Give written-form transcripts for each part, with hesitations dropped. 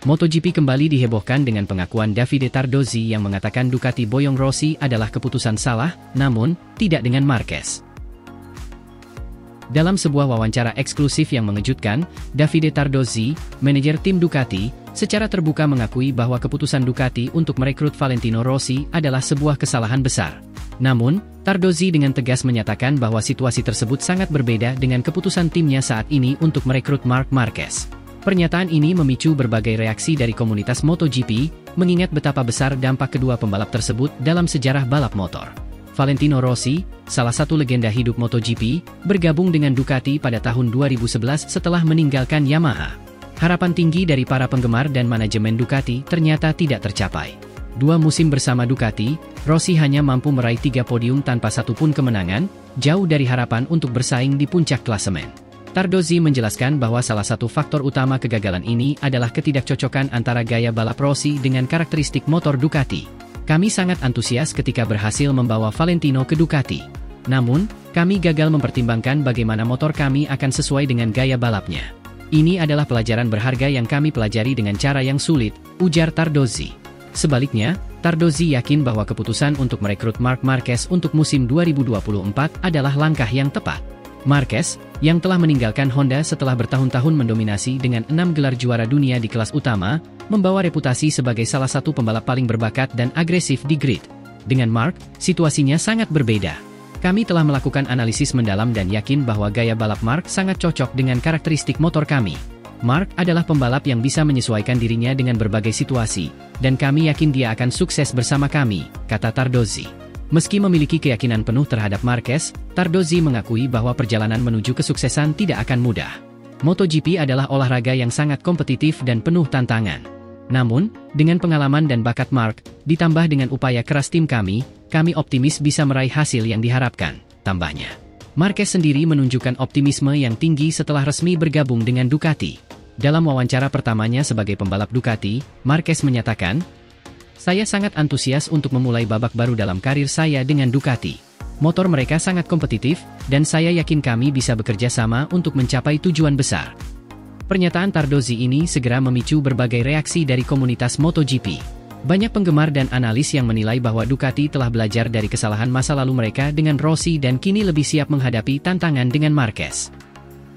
MotoGP kembali dihebohkan dengan pengakuan Davide Tardozzi yang mengatakan Ducati boyong Rossi adalah keputusan salah, namun tidak dengan Marquez. Dalam sebuah wawancara eksklusif yang mengejutkan, Davide Tardozzi, manajer tim Ducati, secara terbuka mengakui bahwa keputusan Ducati untuk merekrut Valentino Rossi adalah sebuah kesalahan besar. Namun, Tardozzi dengan tegas menyatakan bahwa situasi tersebut sangat berbeda dengan keputusan timnya saat ini untuk merekrut Marc Marquez. Pernyataan ini memicu berbagai reaksi dari komunitas MotoGP, mengingat betapa besar dampak kedua pembalap tersebut dalam sejarah balap motor. Valentino Rossi, salah satu legenda hidup MotoGP, bergabung dengan Ducati pada tahun 2011 setelah meninggalkan Yamaha. Harapan tinggi dari para penggemar dan manajemen Ducati ternyata tidak tercapai. 2 musim bersama Ducati, Rossi hanya mampu meraih 3 podium tanpa satupun kemenangan, jauh dari harapan untuk bersaing di puncak klasemen. Tardozzi menjelaskan bahwa salah satu faktor utama kegagalan ini adalah ketidakcocokan antara gaya balap Rossi dengan karakteristik motor Ducati. Kami sangat antusias ketika berhasil membawa Valentino ke Ducati. Namun, kami gagal mempertimbangkan bagaimana motor kami akan sesuai dengan gaya balapnya. Ini adalah pelajaran berharga yang kami pelajari dengan cara yang sulit, ujar Tardozzi. Sebaliknya, Tardozzi yakin bahwa keputusan untuk merekrut Marc Marquez untuk musim 2024 adalah langkah yang tepat. Marquez, yang telah meninggalkan Honda setelah bertahun-tahun mendominasi dengan 6 gelar juara dunia di kelas utama, membawa reputasi sebagai salah satu pembalap paling berbakat dan agresif di grid. Dengan Marc, situasinya sangat berbeda. Kami telah melakukan analisis mendalam dan yakin bahwa gaya balap Marc sangat cocok dengan karakteristik motor kami. Marc adalah pembalap yang bisa menyesuaikan dirinya dengan berbagai situasi, dan kami yakin dia akan sukses bersama kami, kata Tardozzi. Meski memiliki keyakinan penuh terhadap Marquez, Tardozzi mengakui bahwa perjalanan menuju kesuksesan tidak akan mudah. MotoGP adalah olahraga yang sangat kompetitif dan penuh tantangan. Namun, dengan pengalaman dan bakat Marc, ditambah dengan upaya keras tim kami optimis bisa meraih hasil yang diharapkan, tambahnya. Marquez sendiri menunjukkan optimisme yang tinggi setelah resmi bergabung dengan Ducati. Dalam wawancara pertamanya sebagai pembalap Ducati, Marquez menyatakan, "Saya sangat antusias untuk memulai babak baru dalam karir saya dengan Ducati. Motor mereka sangat kompetitif, dan saya yakin kami bisa bekerja sama untuk mencapai tujuan besar." Pernyataan Tardozzi ini segera memicu berbagai reaksi dari komunitas MotoGP. Banyak penggemar dan analis yang menilai bahwa Ducati telah belajar dari kesalahan masa lalu mereka dengan Rossi dan kini lebih siap menghadapi tantangan dengan Marquez.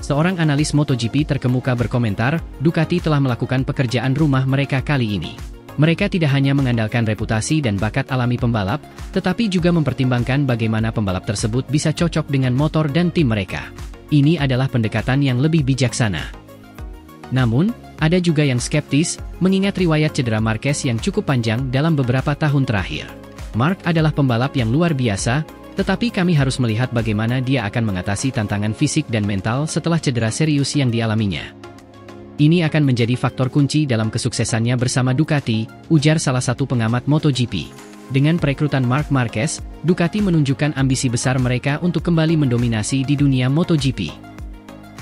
Seorang analis MotoGP terkemuka berkomentar, Ducati telah melakukan pekerjaan rumah mereka kali ini. Mereka tidak hanya mengandalkan reputasi dan bakat alami pembalap, tetapi juga mempertimbangkan bagaimana pembalap tersebut bisa cocok dengan motor dan tim mereka. Ini adalah pendekatan yang lebih bijaksana. Namun, ada juga yang skeptis, mengingat riwayat cedera Marquez yang cukup panjang dalam beberapa tahun terakhir. Marc adalah pembalap yang luar biasa, tetapi kami harus melihat bagaimana dia akan mengatasi tantangan fisik dan mental setelah cedera serius yang dialaminya. Ini akan menjadi faktor kunci dalam kesuksesannya bersama Ducati, ujar salah satu pengamat MotoGP. Dengan perekrutan Marc Marquez, Ducati menunjukkan ambisi besar mereka untuk kembali mendominasi di dunia MotoGP.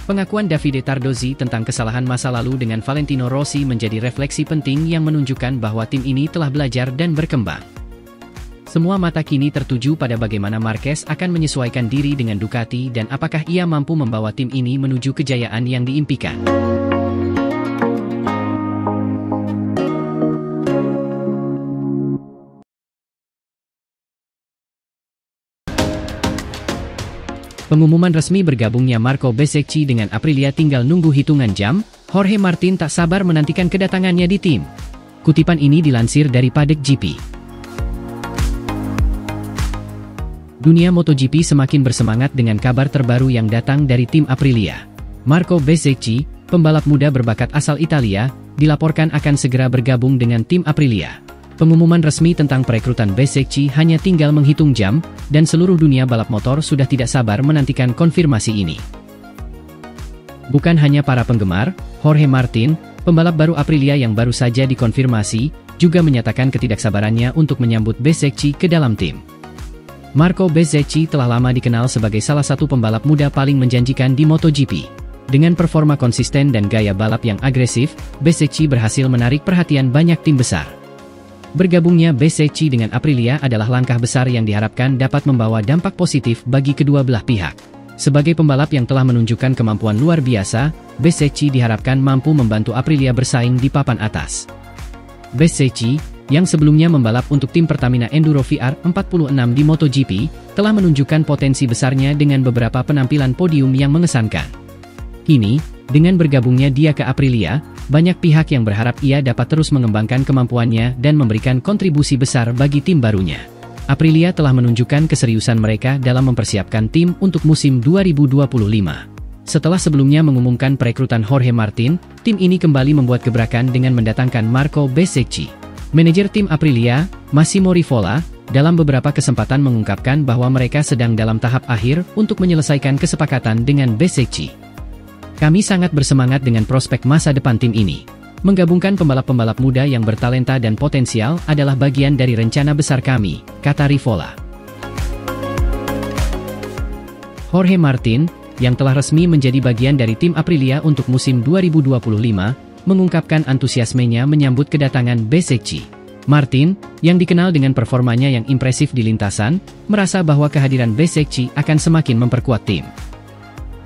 Pengakuan Davide Tardozzi tentang kesalahan masa lalu dengan Valentino Rossi menjadi refleksi penting yang menunjukkan bahwa tim ini telah belajar dan berkembang. Semua mata kini tertuju pada bagaimana Marquez akan menyesuaikan diri dengan Ducati dan apakah ia mampu membawa tim ini menuju kejayaan yang diimpikan. Pengumuman resmi bergabungnya Marco Bezzecchi dengan Aprilia tinggal nunggu hitungan jam. Jorge Martin tak sabar menantikan kedatangannya di tim. Kutipan ini dilansir dari Paddock GP. Dunia MotoGP semakin bersemangat dengan kabar terbaru yang datang dari tim Aprilia. Marco Bezzecchi, pembalap muda berbakat asal Italia, dilaporkan akan segera bergabung dengan tim Aprilia. Pengumuman resmi tentang perekrutan Bezzecchi hanya tinggal menghitung jam, dan seluruh dunia balap motor sudah tidak sabar menantikan konfirmasi ini. Bukan hanya para penggemar, Jorge Martin, pembalap baru Aprilia yang baru saja dikonfirmasi, juga menyatakan ketidaksabarannya untuk menyambut Bezzecchi ke dalam tim. Marco Bezzecchi telah lama dikenal sebagai salah satu pembalap muda paling menjanjikan di MotoGP. Dengan performa konsisten dan gaya balap yang agresif, Bezzecchi berhasil menarik perhatian banyak tim besar. Bergabungnya Bezzecchi dengan Aprilia adalah langkah besar yang diharapkan dapat membawa dampak positif bagi kedua belah pihak. Sebagai pembalap yang telah menunjukkan kemampuan luar biasa, Bezzecchi diharapkan mampu membantu Aprilia bersaing di papan atas. Bezzecchi, yang sebelumnya membalap untuk tim Pertamina Enduro VR46 di MotoGP, telah menunjukkan potensi besarnya dengan beberapa penampilan podium yang mengesankan. Kini, dengan bergabungnya dia ke Aprilia, banyak pihak yang berharap ia dapat terus mengembangkan kemampuannya dan memberikan kontribusi besar bagi tim barunya. Aprilia telah menunjukkan keseriusan mereka dalam mempersiapkan tim untuk musim 2025. Setelah sebelumnya mengumumkan perekrutan Jorge Martin, tim ini kembali membuat gebrakan dengan mendatangkan Marco Bezzecchi. Manajer tim Aprilia, Massimo Rivola, dalam beberapa kesempatan mengungkapkan bahwa mereka sedang dalam tahap akhir untuk menyelesaikan kesepakatan dengan Bezzecchi. Kami sangat bersemangat dengan prospek masa depan tim ini. Menggabungkan pembalap-pembalap muda yang bertalenta dan potensial adalah bagian dari rencana besar kami, kata Rivola. Jorge Martin, yang telah resmi menjadi bagian dari tim Aprilia untuk musim 2025, mengungkapkan antusiasmenya menyambut kedatangan Bezzecchi. Martin, yang dikenal dengan performanya yang impresif di lintasan, merasa bahwa kehadiran Bezzecchi akan semakin memperkuat tim.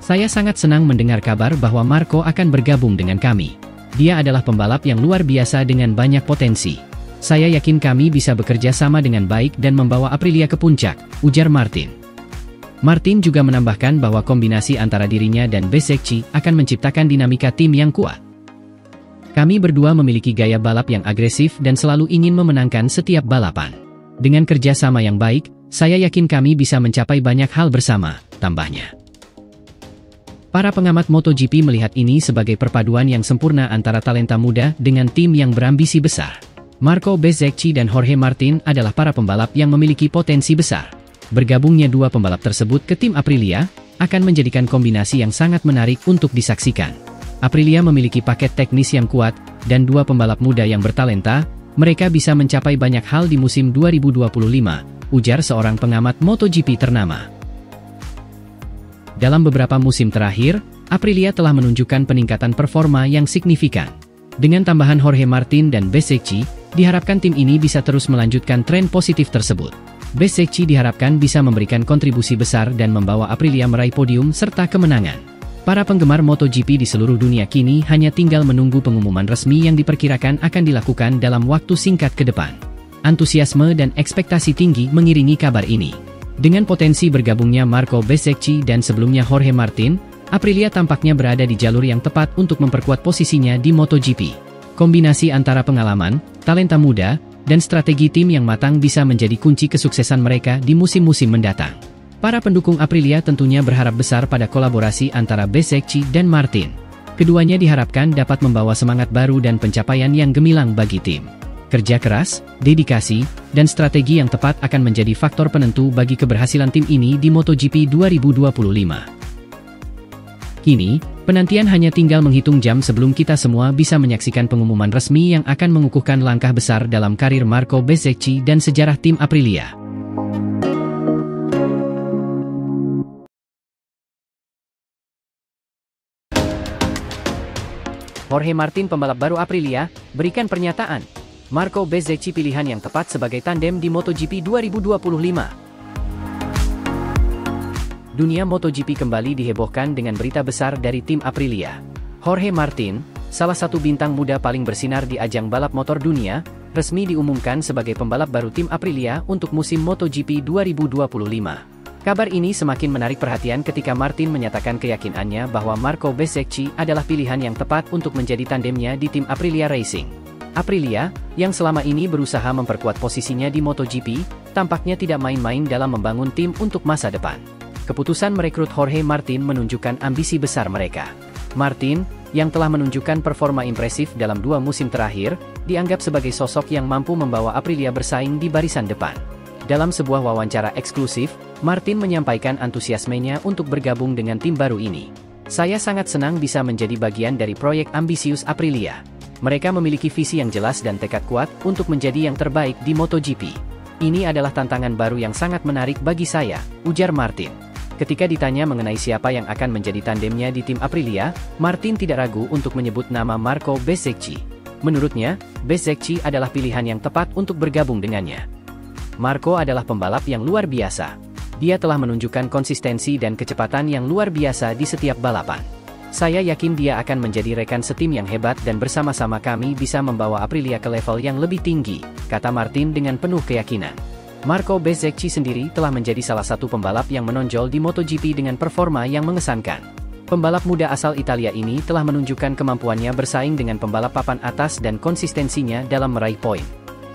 Saya sangat senang mendengar kabar bahwa Marco akan bergabung dengan kami. Dia adalah pembalap yang luar biasa dengan banyak potensi. Saya yakin kami bisa bekerja sama dengan baik dan membawa Aprilia ke puncak, ujar Martin. Martin juga menambahkan bahwa kombinasi antara dirinya dan Bezzecchi akan menciptakan dinamika tim yang kuat. Kami berdua memiliki gaya balap yang agresif dan selalu ingin memenangkan setiap balapan. Dengan kerjasama yang baik, saya yakin kami bisa mencapai banyak hal bersama, tambahnya. Para pengamat MotoGP melihat ini sebagai perpaduan yang sempurna antara talenta muda dengan tim yang berambisi besar. Marco Bezzecchi dan Jorge Martin adalah para pembalap yang memiliki potensi besar. Bergabungnya dua pembalap tersebut ke tim Aprilia akan menjadikan kombinasi yang sangat menarik untuk disaksikan. Aprilia memiliki paket teknis yang kuat, dan dua pembalap muda yang bertalenta, mereka bisa mencapai banyak hal di musim 2025, ujar seorang pengamat MotoGP ternama. Dalam beberapa musim terakhir, Aprilia telah menunjukkan peningkatan performa yang signifikan. Dengan tambahan Jorge Martin dan Bezzecchi, diharapkan tim ini bisa terus melanjutkan tren positif tersebut. Bezzecchi diharapkan bisa memberikan kontribusi besar dan membawa Aprilia meraih podium serta kemenangan. Para penggemar MotoGP di seluruh dunia kini hanya tinggal menunggu pengumuman resmi yang diperkirakan akan dilakukan dalam waktu singkat ke depan. Antusiasme dan ekspektasi tinggi mengiringi kabar ini. Dengan potensi bergabungnya Marco Bezzecchi dan sebelumnya Jorge Martin, Aprilia tampaknya berada di jalur yang tepat untuk memperkuat posisinya di MotoGP. Kombinasi antara pengalaman, talenta muda, dan strategi tim yang matang bisa menjadi kunci kesuksesan mereka di musim-musim mendatang. Para pendukung Aprilia tentunya berharap besar pada kolaborasi antara Bezzecchi dan Martin. Keduanya diharapkan dapat membawa semangat baru dan pencapaian yang gemilang bagi tim. Kerja keras, dedikasi, dan strategi yang tepat akan menjadi faktor penentu bagi keberhasilan tim ini di MotoGP 2025. Kini, penantian hanya tinggal menghitung jam sebelum kita semua bisa menyaksikan pengumuman resmi yang akan mengukuhkan langkah besar dalam karir Marco Bezzecchi dan sejarah tim Aprilia. Jorge Martin, pembalap baru Aprilia, berikan pernyataan. Marco Bezzecchi pilihan yang tepat sebagai tandem di MotoGP 2025. Dunia MotoGP kembali dihebohkan dengan berita besar dari tim Aprilia. Jorge Martin, salah satu bintang muda paling bersinar di ajang balap motor dunia, resmi diumumkan sebagai pembalap baru tim Aprilia untuk musim MotoGP 2025. Kabar ini semakin menarik perhatian ketika Martin menyatakan keyakinannya bahwa Marco Bezzecchi adalah pilihan yang tepat untuk menjadi tandemnya di tim Aprilia Racing. Aprilia, yang selama ini berusaha memperkuat posisinya di MotoGP, tampaknya tidak main-main dalam membangun tim untuk masa depan. Keputusan merekrut Jorge Martin menunjukkan ambisi besar mereka. Martin, yang telah menunjukkan performa impresif dalam 2 musim terakhir, dianggap sebagai sosok yang mampu membawa Aprilia bersaing di barisan depan. Dalam sebuah wawancara eksklusif, Martin menyampaikan antusiasmenya untuk bergabung dengan tim baru ini. Saya sangat senang bisa menjadi bagian dari proyek ambisius Aprilia. Mereka memiliki visi yang jelas dan tekad kuat untuk menjadi yang terbaik di MotoGP. Ini adalah tantangan baru yang sangat menarik bagi saya, ujar Martin. Ketika ditanya mengenai siapa yang akan menjadi tandemnya di tim Aprilia, Martin tidak ragu untuk menyebut nama Marco Bezzecchi. Menurutnya, Bezzecchi adalah pilihan yang tepat untuk bergabung dengannya. Marco adalah pembalap yang luar biasa. Dia telah menunjukkan konsistensi dan kecepatan yang luar biasa di setiap balapan. Saya yakin dia akan menjadi rekan setim yang hebat dan bersama-sama kami bisa membawa Aprilia ke level yang lebih tinggi, kata Martin dengan penuh keyakinan. Marco Bezzecchi sendiri telah menjadi salah satu pembalap yang menonjol di MotoGP dengan performa yang mengesankan. Pembalap muda asal Italia ini telah menunjukkan kemampuannya bersaing dengan pembalap papan atas dan konsistensinya dalam meraih poin.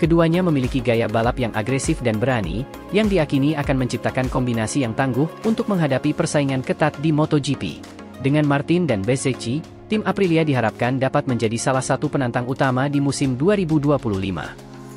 Keduanya memiliki gaya balap yang agresif dan berani, yang diyakini akan menciptakan kombinasi yang tangguh untuk menghadapi persaingan ketat di MotoGP. Dengan Martin dan Bezzecchi, tim Aprilia diharapkan dapat menjadi salah satu penantang utama di musim 2025.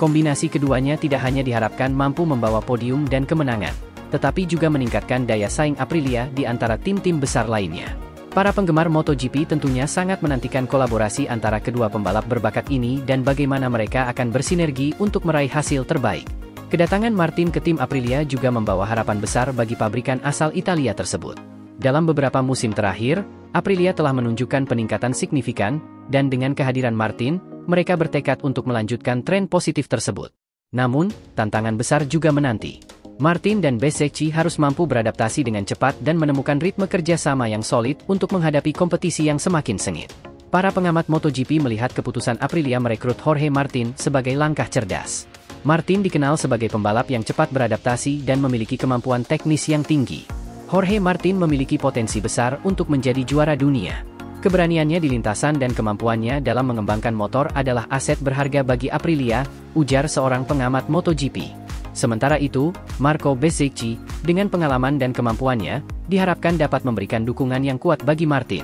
Kombinasi keduanya tidak hanya diharapkan mampu membawa podium dan kemenangan, tetapi juga meningkatkan daya saing Aprilia di antara tim-tim besar lainnya. Para penggemar MotoGP tentunya sangat menantikan kolaborasi antara kedua pembalap berbakat ini dan bagaimana mereka akan bersinergi untuk meraih hasil terbaik. Kedatangan Martin ke tim Aprilia juga membawa harapan besar bagi pabrikan asal Italia tersebut. Dalam beberapa musim terakhir, Aprilia telah menunjukkan peningkatan signifikan, dan dengan kehadiran Martin, mereka bertekad untuk melanjutkan tren positif tersebut. Namun, tantangan besar juga menanti. Martin dan Bezzecchi harus mampu beradaptasi dengan cepat dan menemukan ritme kerja sama yang solid untuk menghadapi kompetisi yang semakin sengit. Para pengamat MotoGP melihat keputusan Aprilia merekrut Jorge Martin sebagai langkah cerdas. Martin dikenal sebagai pembalap yang cepat beradaptasi dan memiliki kemampuan teknis yang tinggi. Jorge Martin memiliki potensi besar untuk menjadi juara dunia. Keberaniannya di lintasan dan kemampuannya dalam mengembangkan motor adalah aset berharga bagi Aprilia, ujar seorang pengamat MotoGP. Sementara itu, Marco Bezzecchi, dengan pengalaman dan kemampuannya, diharapkan dapat memberikan dukungan yang kuat bagi Martin.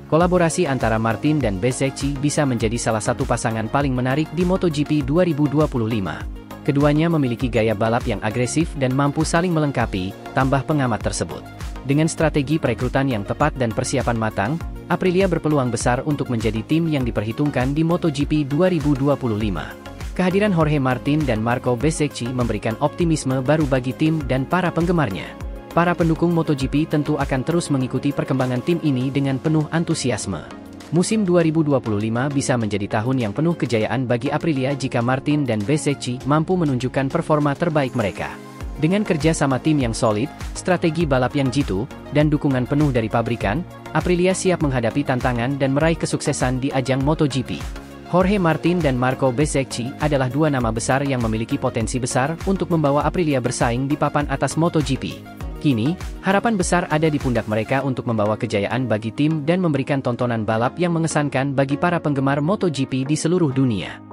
Kolaborasi antara Martin dan Bezzecchi bisa menjadi salah satu pasangan paling menarik di MotoGP 2025. Keduanya memiliki gaya balap yang agresif dan mampu saling melengkapi, tambah pengamat tersebut. Dengan strategi perekrutan yang tepat dan persiapan matang, Aprilia berpeluang besar untuk menjadi tim yang diperhitungkan di MotoGP 2025. Kehadiran Jorge Martin dan Marco Bezzecchi memberikan optimisme baru bagi tim dan para penggemarnya. Para pendukung MotoGP tentu akan terus mengikuti perkembangan tim ini dengan penuh antusiasme. Musim 2025 bisa menjadi tahun yang penuh kejayaan bagi Aprilia jika Martin dan Bezzecchi mampu menunjukkan performa terbaik mereka. Dengan kerja sama tim yang solid, strategi balap yang jitu, dan dukungan penuh dari pabrikan, Aprilia siap menghadapi tantangan dan meraih kesuksesan di ajang MotoGP. Jorge Martin dan Marco Bezzecchi adalah dua nama besar yang memiliki potensi besar untuk membawa Aprilia bersaing di papan atas MotoGP. Kini, harapan besar ada di pundak mereka untuk membawa kejayaan bagi tim dan memberikan tontonan balap yang mengesankan bagi para penggemar MotoGP di seluruh dunia.